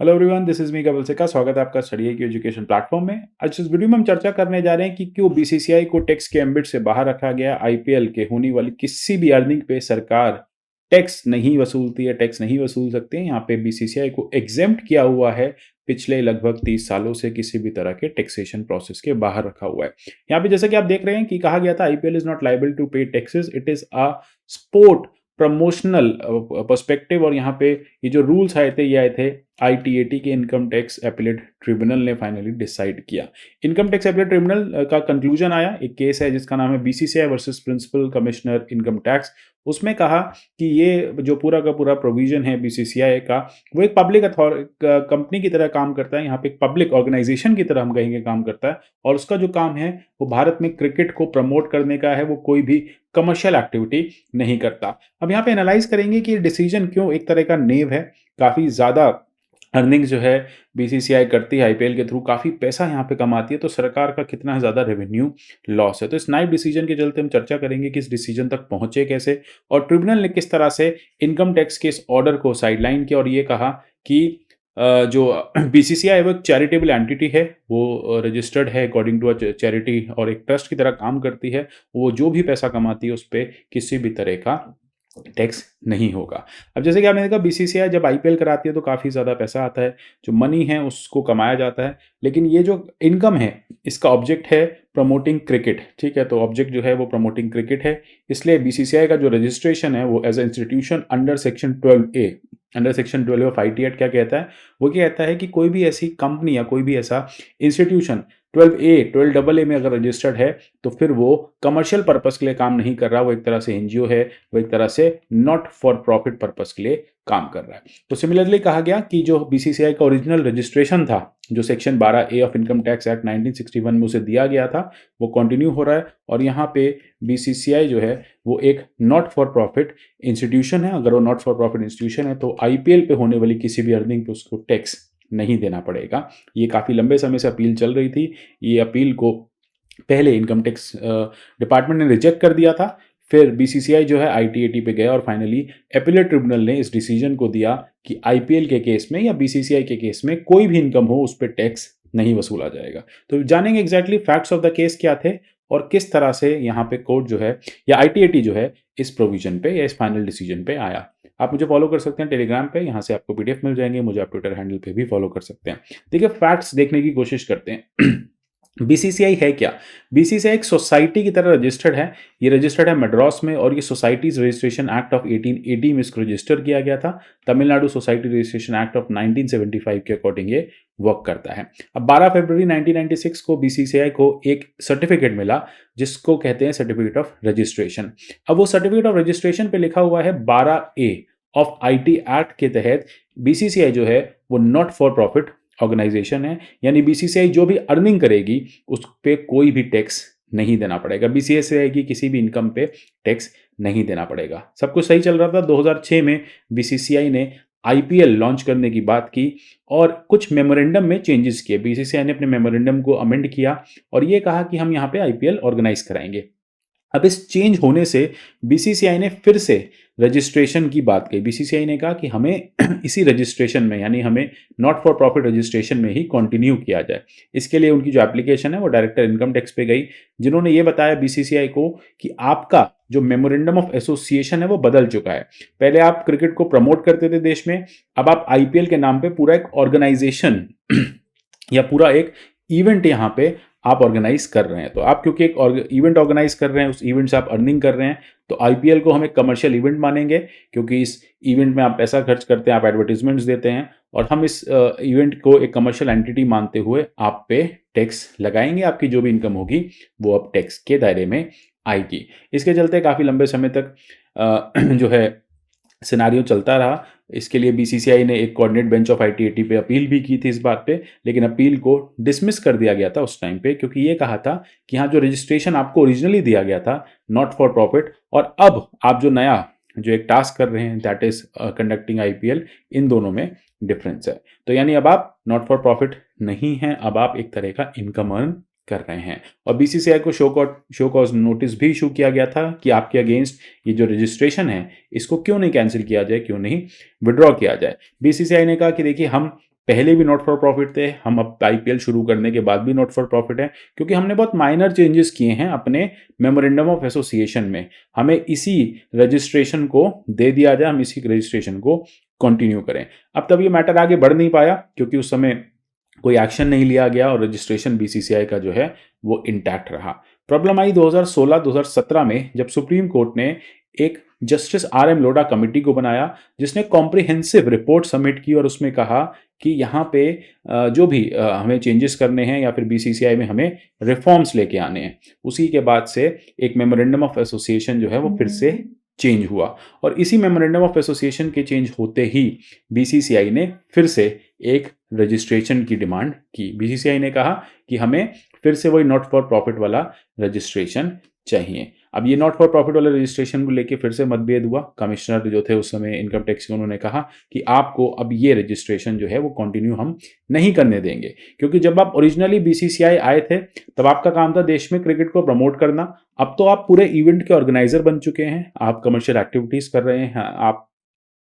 Hello everyone, this is me Kapil सिक्का। स्वागत है आपका स्टडी की एजुकेशन प्लेटफॉर्म में। आज इस वीडियो में हम चर्चा करने जा रहे हैं कि क्यों बीसीसीआई को टैक्स के एम्बिट से बाहर रखा गया। आईपीएल के होने वाली किसी भी अर्निंग पे सरकार टैक्स नहीं वसूलती है, टैक्स नहीं वसूल सकती है। यहाँ पे बीसीसीआई को एग्जेम्प्ट किया हुआ है, पिछले लगभग 30 सालों से किसी भी तरह के टैक्सेशन प्रोसेस के बाहर रखा हुआ है। यहाँ पे जैसे कि आप देख रहे हैं कि कहा गया था IPL is not liable to pay taxes, it is a sport promotional perspective. और यहाँ पे ये जो रूल्स आए थे, ये आए थे आईटीएटी के इनकम टैक्स एपीलेट ट्रिब्यूनल ने फाइनली डिसाइड किया। इनकम टैक्स एपीलेट ट्रिब्यूनल का कंक्लूजन आया, एक केस है जिसका नाम है BCCI versus principal commissioner income tax. उसमें कहा कि ये जो पूरा का पूरा प्रोविजन है बीसीसीआई का, वो एक पब्लिक कंपनी की तरह काम करता है। यहाँ पे एक पब्लिक ऑर्गेनाइजेशन की तरह हम कहेंगे काम करता है, और उसका जो काम है वो भारत में क्रिकेट को प्रमोट करने का है, वो कोई भी कमर्शियल एक्टिविटी नहीं करता। अब यहाँ पे एनालाइज करेंगे कि ये डिसीजन क्यों एक तरह का नेव है। काफ़ी ज़्यादा अर्निंग जो है बीसीसीआई करती है आईपीएल के थ्रू, काफ़ी पैसा यहाँ पे कमाती है, तो सरकार का कितना ज़्यादा रेवेन्यू लॉस है। तो इस नाइब डिसीजन के चलते हम चर्चा करेंगे कि इस डिसीजन तक पहुंचे कैसे, और ट्रिब्यूनल ने किस तरह से इनकम टैक्स के इस ऑर्डर को साइडलाइन किया और ये कहा कि जो बीसीसीआई है वो एक चैरिटेबल एंटिटी है, वो रजिस्टर्ड है अकॉर्डिंग टू अ चैरिटी और एक ट्रस्ट की तरह काम करती है। वो जो भी पैसा कमाती है उस पर किसी भी तरह का टैक्स नहीं होगा। अब जैसे कि आपने देखा बीसीसीआई जब आईपीएल कराती है तो काफ़ी ज़्यादा पैसा आता है, जो मनी है उसको कमाया जाता है, लेकिन ये जो इनकम है इसका ऑब्जेक्ट है प्रमोटिंग क्रिकेट। ठीक है, तो ऑब्जेक्ट जो है वो प्रमोटिंग क्रिकेट है, इसलिए बीसीसीआई का जो रजिस्ट्रेशन है वो as a institution under section 12A, under section 12 of IT act क्या कहता है, वो क्या कहता है कि कोई भी ऐसी कंपनी या कोई भी ऐसा इंस्टीट्यूशन 12A में अगर रजिस्टर्ड है तो फिर वो कमर्शियल पर्पस के लिए काम नहीं कर रहा, वो एक तरह से एनजीओ है, वो एक तरह से नॉट फॉर प्रॉफिट पर्पस के लिए काम कर रहा है। तो सिमिलरली कहा गया कि जो बीसीसीआई का ओरिजिनल रजिस्ट्रेशन था, जो section 12A of income tax act 1961 में उसे दिया गया था, वो कंटिन्यू हो रहा है। और यहाँ पे बीसीसीआई जो है वो एक नॉट फॉर प्रॉफिट इंस्टीट्यूशन है। अगर वो नॉट फॉर प्रॉफिट इंस्टीट्यूशन है तो आईपीएल पे होने वाली किसी भी अर्निंग पे उसको टैक्स नहीं देना पड़ेगा। ये काफ़ी लंबे समय से अपील चल रही थी। ये अपील को पहले इनकम टैक्स डिपार्टमेंट ने रिजेक्ट कर दिया था, फिर बीसीसीआई जो है आईटीएटी पे गया और फाइनली एपीलेट ट्रिब्यूनल ने इस डिसीजन को दिया कि आईपीएल के केस में या बीसीसीआई के केस में कोई भी इनकम हो उस पर टैक्स नहीं वसूला जाएगा। तो जानेंगे exactly facts of the case क्या थे और किस तरह से यहाँ पे कोर्ट जो है या आईटीएटी जो है इस प्रोविजन पे या इस फाइनल डिसीजन पे आया। आप मुझे फॉलो कर सकते हैं टेलीग्राम पे, यहाँ से आपको पीडीएफ मिल जाएंगे। मुझे आप ट्विटर हैंडल पे भी फॉलो कर सकते हैं। देखिए, फैक्ट्स देखने की कोशिश करते हैं। बीसीसीआई है क्या? बीसीसीआई एक सोसाइटी की तरह रजिस्टर्ड है। ये रजिस्टर्ड है मद्रास में, और ये सोसाइटीज रजिस्ट्रेशन एक्ट ऑफ 1880 में इसको रजिस्टर किया गया था। Tamil Nadu society registration act of 1975 के अकॉर्डिंग ये वर्क करता है। अब 12 फरवरी 1996 को बीसीसीआई को एक सर्टिफिकेट मिला जिसको कहते हैं सर्टिफिकेट ऑफ रजिस्ट्रेशन। अब वो सर्टिफिकेट ऑफ रजिस्ट्रेशन पे लिखा हुआ है 12A ऑफ आईटी एक्ट के तहत बीसीसीआई जो है वो नॉट फॉर प्रॉफिट ऑर्गेनाइजेशन है, यानी बीसीसीआई जो भी अर्निंग करेगी उस पे कोई भी टैक्स नहीं देना पड़ेगा। बीसीसीआई की किसी भी इनकम पे टैक्स नहीं देना पड़ेगा। सब कुछ सही चल रहा था। 2006 में बीसीसीआई ने आईपीएल लॉन्च करने की बात की और कुछ मेमोरेंडम में चेंजेस किए। बीसीसीआई ने अपने मेमोरेंडम को अमेंड किया और ये कहा कि हम यहाँ पे आईपीएल ऑर्गेनाइज कराएंगे। अब इस चेंज होने से बीसीसीआई ने फिर से रजिस्ट्रेशन की बात कही। बीसीसीआई ने कहा कि हमें इसी रजिस्ट्रेशन में, यानी हमें नॉट फॉर प्रॉफिट रजिस्ट्रेशन में ही कंटिन्यू किया जाए। इसके लिए उनकी जो एप्लीकेशन है वो डायरेक्टर इनकम टैक्स पे गई, जिन्होंने ये बताया बीसीसीआई को कि आपका जो मेमोरेंडम ऑफ एसोसिएशन है वो बदल चुका है। पहले आप क्रिकेट को प्रमोट करते थे देश में, अब आप आईपीएल के नाम पे पूरा एक ऑर्गेनाइजेशन या पूरा एक इवेंट यहाँ पे आप ऑर्गेनाइज कर रहे हैं। तो आप क्योंकि एक इवेंट ऑर्गेनाइज कर रहे हैं, उस इवेंट से आप अर्निंग कर रहे हैं, तो आईपीएल को हम एक कमर्शियल इवेंट मानेंगे, क्योंकि इस इवेंट में आप पैसा खर्च करते हैं, आप एडवर्टीजमेंट्स देते हैं, और हम इस इवेंट को एक कमर्शियल एंटिटी मानते हुए आप पे टैक्स लगाएंगे। आपकी जो भी इनकम होगी वो अब टैक्स के दायरे में आएगी। इसके चलते काफ़ी लंबे समय तक जो है सिनारियो चलता रहा। इसके लिए बीसीसीआई ने एक कोऑर्डिनेट बेंच ऑफ आईटीएटी पे अपील भी की थी इस बात पे, लेकिन अपील को डिसमिस कर दिया गया था उस टाइम पे, क्योंकि ये कहा था कि हाँ, जो रजिस्ट्रेशन आपको ओरिजिनली दिया गया था नॉट फॉर प्रॉफिट, और अब आप जो नया जो एक टास्क कर रहे हैं दैट इज कंडक्टिंग आईपीएल, इन दोनों में डिफरेंस है। तो यानी अब आप नॉट फॉर प्रॉफिट नहीं हैं, अब आप एक तरह का इनकम अर्न कर रहे हैं। और बीसीसीआई को शो कॉज नोटिस भी इशू किया गया था कि आपके अगेंस्ट ये जो रजिस्ट्रेशन है इसको क्यों नहीं कैंसिल किया जाए, क्यों नहीं विड्रॉ किया जाए। बीसीसीआई ने कहा कि देखिए, हम पहले भी नॉट फॉर प्रॉफिट थे, हम अब आईपीएल शुरू करने के बाद भी नॉट फॉर प्रॉफिट है, क्योंकि हमने बहुत माइनर चेंजेस किए हैं अपने मेमोरेंडम ऑफ एसोसिएशन में। हमें इसी रजिस्ट्रेशन को दे दिया जाए, हम इसी रजिस्ट्रेशन को कंटिन्यू करें। अब तब ये मैटर आगे बढ़ नहीं पाया क्योंकि उस समय कोई एक्शन नहीं लिया गया और रजिस्ट्रेशन बीसीसीआई का जो है वो इंटैक्ट रहा। प्रॉब्लम आई 2016-2017 में, जब सुप्रीम कोर्ट ने एक justice R M Lodha committee को बनाया जिसने कॉम्प्रिहेंसिव रिपोर्ट सबमिट की और उसमें कहा कि यहाँ पे जो भी हमें चेंजेस करने हैं या फिर बीसीसीआई में हमें रिफॉर्म्स लेके आने हैं। उसी के बाद से एक मेमोरेंडम ऑफ एसोसिएशन जो है वो फिर से चेंज हुआ और इसी मेमोरेंडम ऑफ एसोसिएशन के चेंज होते ही बीसीसीआई ने फिर से एक रजिस्ट्रेशन की डिमांड की। बीसीसीआई ने कहा कि हमें फिर से वही नॉट फॉर प्रॉफिट वाला रजिस्ट्रेशन चाहिए। अब ये नॉट फॉर प्रॉफिट वाले रजिस्ट्रेशन को लेके फिर से मतभेद हुआ। कमिश्नर जो थे उस समय इनकम टैक्स के, उन्होंने कहा कि आपको अब ये रजिस्ट्रेशन जो है वो कंटिन्यू हम नहीं करने देंगे, क्योंकि जब आप ओरिजिनली बीसीसीआई आए थे तब आपका काम था देश में क्रिकेट को प्रमोट करना। अब तो आप पूरे इवेंट के ऑर्गेनाइजर बन चुके हैं, आप कमर्शियल एक्टिविटीज कर रहे हैं,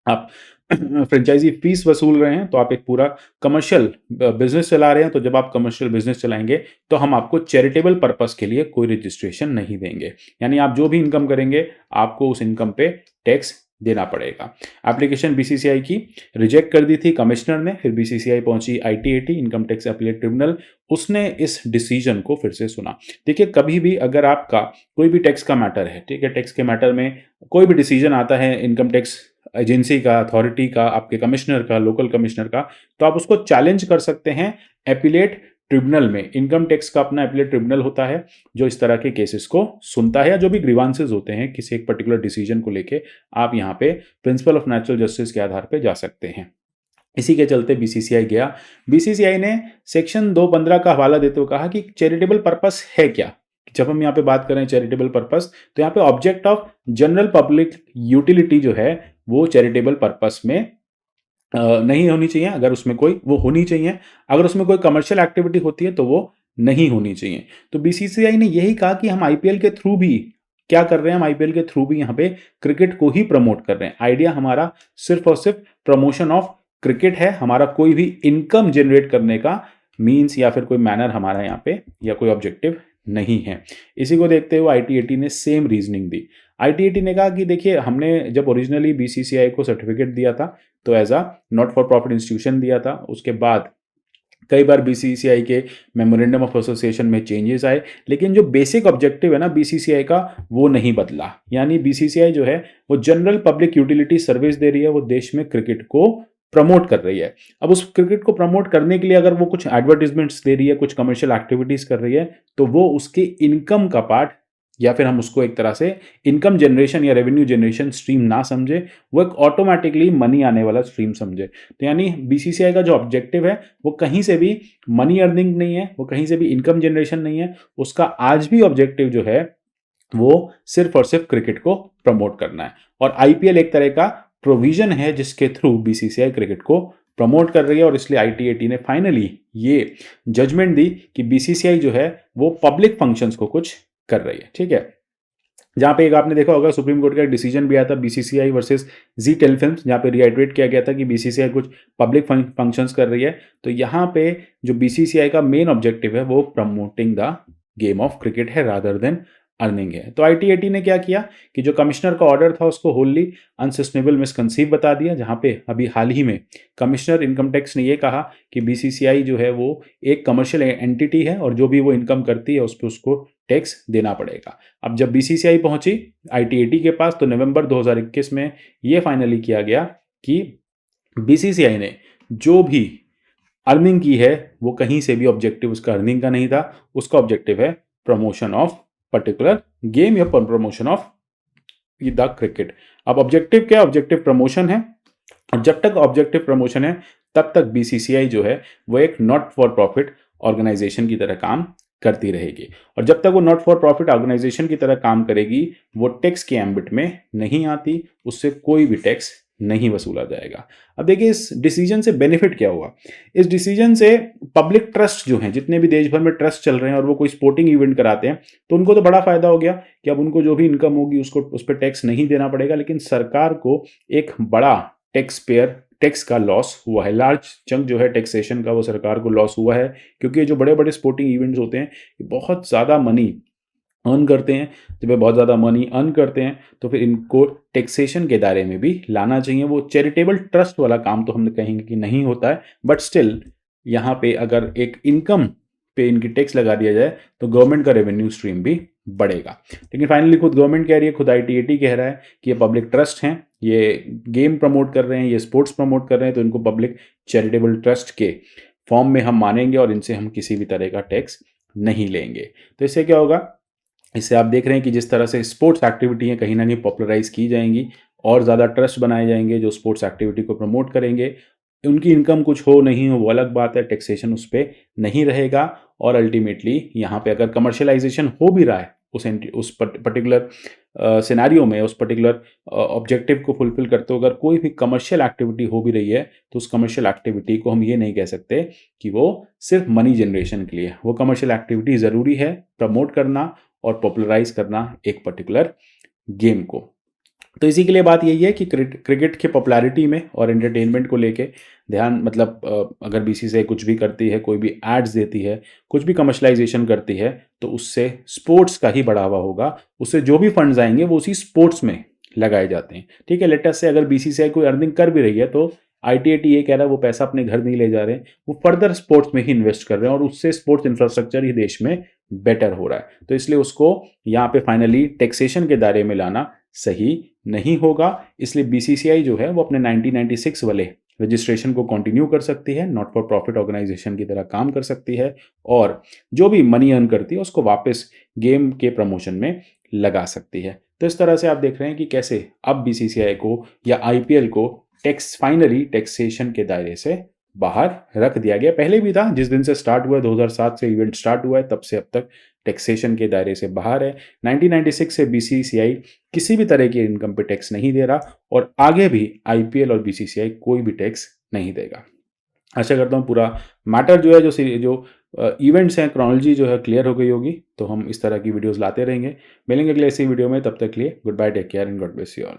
आप फ्रेंचाइजी फीस वसूल रहे हैं, तो आप एक पूरा कमर्शियल बिजनेस चला रहे हैं। तो जब आप कमर्शियल बिजनेस चलाएंगे तो हम आपको चैरिटेबल पर्पस के लिए कोई रजिस्ट्रेशन नहीं देंगे, यानी आप जो भी इनकम करेंगे आपको उस इनकम पे टैक्स देना पड़ेगा। एप्लीकेशन बीसीसीआई की रिजेक्ट कर दी थी कमिश्नर ने, फिर बीसीसीआई पहुंची ITAT, income tax appellate tribunal, उसने इस डिसीजन को फिर से सुना। देखिए, कभी भी अगर आपका कोई भी टैक्स का मैटर है, ठीक है, टैक्स के मैटर में कोई भी डिसीजन आता है इनकम टैक्स एजेंसी का, अथॉरिटी का, आपके कमिश्नर का, लोकल कमिश्नर का, तो आप उसको चैलेंज कर सकते हैं एपीलेट ट्रिब्यूनल में। इनकम टैक्स का अपना एपीलेट ट्रिब्यूनल होता है जो इस तरह के केसेस को सुनता है, या जो भी ग्रीवांसेस होते हैं किसी एक पर्टिकुलर डिसीजन को लेके, आप यहाँ पे प्रिंसिपल ऑफ नेचुरल जस्टिस के आधार पे जा सकते हैं। इसी के चलते बीसीसीआई गया। बीसीसीआई ने सेक्शन 215 का हवाला देते हुए कहा कि चैरिटेबल पर्पस है क्या। जब हम यहाँ पे बात करें चैरिटेबल पर्पस, तो यहाँ पे object of general public utility जो है वो चैरिटेबल पर्पस में नहीं होनी चाहिए। अगर उसमें कोई वो होनी चाहिए, अगर उसमें कोई कमर्शियल एक्टिविटी होती है तो वो नहीं होनी चाहिए। तो बीसीसीआई ने यही कहा कि हम आईपीएल के थ्रू भी क्या कर रहे हैं, हम आईपीएल के थ्रू भी यहाँ पे क्रिकेट को ही प्रमोट कर रहे हैं। आइडिया हमारा सिर्फ और सिर्फ प्रमोशन ऑफ क्रिकेट है, हमारा कोई भी इनकम जनरेट करने का मीन्स या फिर कोई मैनर हमारा यहाँ पे या कोई ऑब्जेक्टिव नहीं है। इसी को देखते हुए आईटीएटी ने सेम रीजनिंग दी। आईटीएटी ने कहा कि देखिए, हमने जब ओरिजिनली बीसीसीआई को सर्टिफिकेट दिया था तो as a not for profit institution दिया था। उसके बाद कई बार बीसीसीआई के मेमोरेंडम ऑफ एसोसिएशन में चेंजेस आए, लेकिन जो बेसिक ऑब्जेक्टिव है ना बीसीसीआई का वो नहीं बदला। यानी बीसीसीआई जो है वो जनरल पब्लिक यूटिलिटी सर्विस दे रही है, वो देश में क्रिकेट को प्रमोट कर रही है। अब उस क्रिकेट को प्रमोट करने के लिए अगर वो कुछ एडवर्टीजमेंट्स दे रही है, कुछ कमर्शियल एक्टिविटीज कर रही है, तो वो उसके इनकम का पार्ट, या फिर हम उसको एक तरह से इनकम जनरेशन या रेवेन्यू जनरेशन स्ट्रीम ना समझे, वो एक ऑटोमेटिकली मनी आने वाला स्ट्रीम समझे। तो यानी बीसीसीआई का जो ऑब्जेक्टिव है वो कहीं से भी मनी अर्निंग नहीं है, वो कहीं से भी इनकम जनरेशन नहीं है। उसका आज भी ऑब्जेक्टिव जो है वो सिर्फ और सिर्फ क्रिकेट को प्रमोट करना है। और आईपीएल एक तरह का प्रोविजन है जिसके थ्रू बीसीसीआई क्रिकेट को प्रमोट कर रही है, और इसलिए आईटीएटी ने फाइनली ये जजमेंट दी कि बीसीसीआई जो है वो पब्लिक फंक्शंस को कुछ कर रही है। ठीक है, जहां पे एक आपने देखा होगा सुप्रीम कोर्ट का एक डिसीजन भी आया था बीसीसीआई वर्सेस जी टेलीफिल्म्स, जहां पे रिआइटरेट किया गया था कि बीसीसीआई कुछ पब्लिक फंक्शंस कर रही है। तो यहाँ पे जो बीसीसीआई का मेन ऑब्जेक्टिव है वो promoting the game of cricket है रादर देन अर्निंग है। तो आईटीएटी ने क्या किया कि जो कमिश्नर का ऑर्डर था उसको होली अनसस्टेनेबल मिसकंसीव बता दिया, जहां पे अभी हाल ही में कमिश्नर इनकम टैक्स ने ये कहा कि बीसीसीआई जो है वो एक कमर्शियल एंटिटी है और जो भी वो इनकम करती है उस पर उसको टैक्स देना पड़ेगा। अब जब बीसीसीआई पहुंची आईटीएटी के पास तो नवंबर 2021 में ये फाइनली किया गया कि बीसीसीआई ने जो भी अर्निंग की है वो कहीं से भी ऑब्जेक्टिव उसका अर्निंग का नहीं था, उसका ऑब्जेक्टिव है प्रमोशन ऑफ पर्टिकुलर गेम या प्रमोशन ऑफ द क्रिकेट। अब ऑब्जेक्टिव क्या, ऑब्जेक्टिव प्रमोशन है, और जब तक ऑब्जेक्टिव प्रमोशन है तब तक बीसीसीआई जो है वो एक नॉट फॉर प्रॉफिट ऑर्गेनाइजेशन की तरह काम करती रहेगी। और जब तक वो नॉट फॉर प्रॉफिट ऑर्गेनाइजेशन की तरह काम करेगी वो टैक्स के एम्बिट में नहीं आती, उससे कोई भी टैक्स नहीं वसूला जाएगा। अब देखिए इस डिसीजन से बेनिफिट क्या हुआ। इस डिसीजन से पब्लिक ट्रस्ट जो है, जितने भी देश भर में ट्रस्ट चल रहे हैं और वो कोई स्पोर्टिंग इवेंट कराते हैं, तो उनको तो बड़ा फायदा हो गया कि अब उनको जो भी इनकम होगी उसको उस पर टैक्स नहीं देना पड़ेगा। लेकिन सरकार को एक बड़ा टैक्स पेयर टैक्स का लॉस हुआ है, लार्ज चंक जो है टैक्सेशन का वो सरकार को लॉस हुआ है, क्योंकि ये जो बड़े बड़े स्पोर्टिंग इवेंट्स होते हैं ये बहुत ज़्यादा मनी अर्न करते हैं। जब ये बहुत ज़्यादा मनी अर्न करते हैं तो फिर इनको टैक्सेशन के दायरे में भी लाना चाहिए। वो चैरिटेबल ट्रस्ट वाला काम तो हम कहेंगे कि नहीं होता है, बट स्टिल यहाँ पे अगर एक इनकम पे इनकी टैक्स लगा दिया जाए तो गवर्नमेंट का रेवेन्यू स्ट्रीम भी बढ़ेगा। लेकिन फाइनली खुद गवर्नमेंट कह रही है, खुद आईटीएटी कह रहा है कि ये पब्लिक ट्रस्ट हैं, ये गेम प्रमोट कर रहे हैं, ये स्पोर्ट्स प्रमोट कर रहे हैं, तो इनको पब्लिक चैरिटेबल ट्रस्ट के फॉर्म में हम मानेंगे और इनसे हम किसी भी तरह का टैक्स नहीं लेंगे। तो इससे क्या होगा, इससे आप देख रहे हैं कि जिस तरह से स्पोर्ट्स एक्टिविटी हैं कहीं ना कहीं पॉपुलराइज की जाएंगी और ज़्यादा ट्रस्ट बनाए जाएंगे जो स्पोर्ट्स एक्टिविटी को प्रमोट करेंगे। उनकी इनकम कुछ हो नहीं हो वो अलग बात है, टैक्सेशन उस पर नहीं रहेगा। और अल्टीमेटली यहाँ पे अगर कमर्शलाइजेशन हो भी रहा है उस पर्टिकुलर सिनेरियो में, उस पर्टिकुलर ऑब्जेक्टिव को फुलफिल करते हो, अगर कोई भी कमर्शियल एक्टिविटी हो भी रही है तो उस कमर्शियल एक्टिविटी को हम ये नहीं कह सकते कि वो सिर्फ मनी जनरेशन के लिए। वो कमर्शियल एक्टिविटी ज़रूरी है प्रमोट करना और पॉपुलराइज करना एक पर्टिकुलर गेम को। तो इसी के लिए बात यही है कि क्रिकेट की पॉपुलैरिटी में और एंटरटेनमेंट को लेके ध्यान, मतलब अगर बीसीसीआई कुछ भी करती है, कोई भी एड्स देती है, कुछ भी कमर्शलाइजेशन करती है, तो उससे स्पोर्ट्स का ही बढ़ावा होगा। उससे जो भी फंड्स आएंगे वो उसी स्पोर्ट्स में लगाए जाते हैं। ठीक है, लेट अस से अगर बीसीसीआई कोई अर्निंग कर भी रही है तो आईटीएटी ये कह रहा है वो पैसा अपने घर नहीं ले जा रहे हैं, वो फर्दर स्पोर्ट्स में ही इन्वेस्ट कर रहे हैं और उससे स्पोर्ट्स इंफ्रास्ट्रक्चर ही देश में बेटर हो रहा है। तो इसलिए उसको यहाँ पे फाइनली टैक्सेशन के दायरे में लाना सही नहीं होगा। इसलिए बीसीसीआई जो है वो अपने 1996 वाले रजिस्ट्रेशन को कंटिन्यू कर सकती है, नॉट फॉर प्रॉफिट ऑर्गेनाइजेशन की तरह काम कर सकती है और जो भी मनी अर्न करती है उसको वापस गेम के प्रमोशन में लगा सकती है। तो इस तरह से आप देख रहे हैं कि कैसे अब बीसीसीआई को या आईपीएल को फाइनली टैक्सेशन के दायरे से बाहर रख दिया गया। पहले भी था, जिस दिन से स्टार्ट हुआ 2007 से इवेंट स्टार्ट हुआ है तब से अब तक टैक्सेशन के दायरे से बाहर है। 1996 से बीसीसीआई किसी भी तरह की इनकम पे टैक्स नहीं दे रहा और आगे भी आईपीएल और बीसीसीआई कोई भी टैक्स नहीं देगा। आशा करता हूँ पूरा मैटर जो है, जो इवेंट्स हैं, क्रोनोलॉजी जो है क्लियर हो गई होगी। तो हम इस तरह की वीडियोस लाते रहेंगे। मिलेंगे अगले ऐसी वीडियो में, तब तक के लिए goodbye, take care and god bless you all.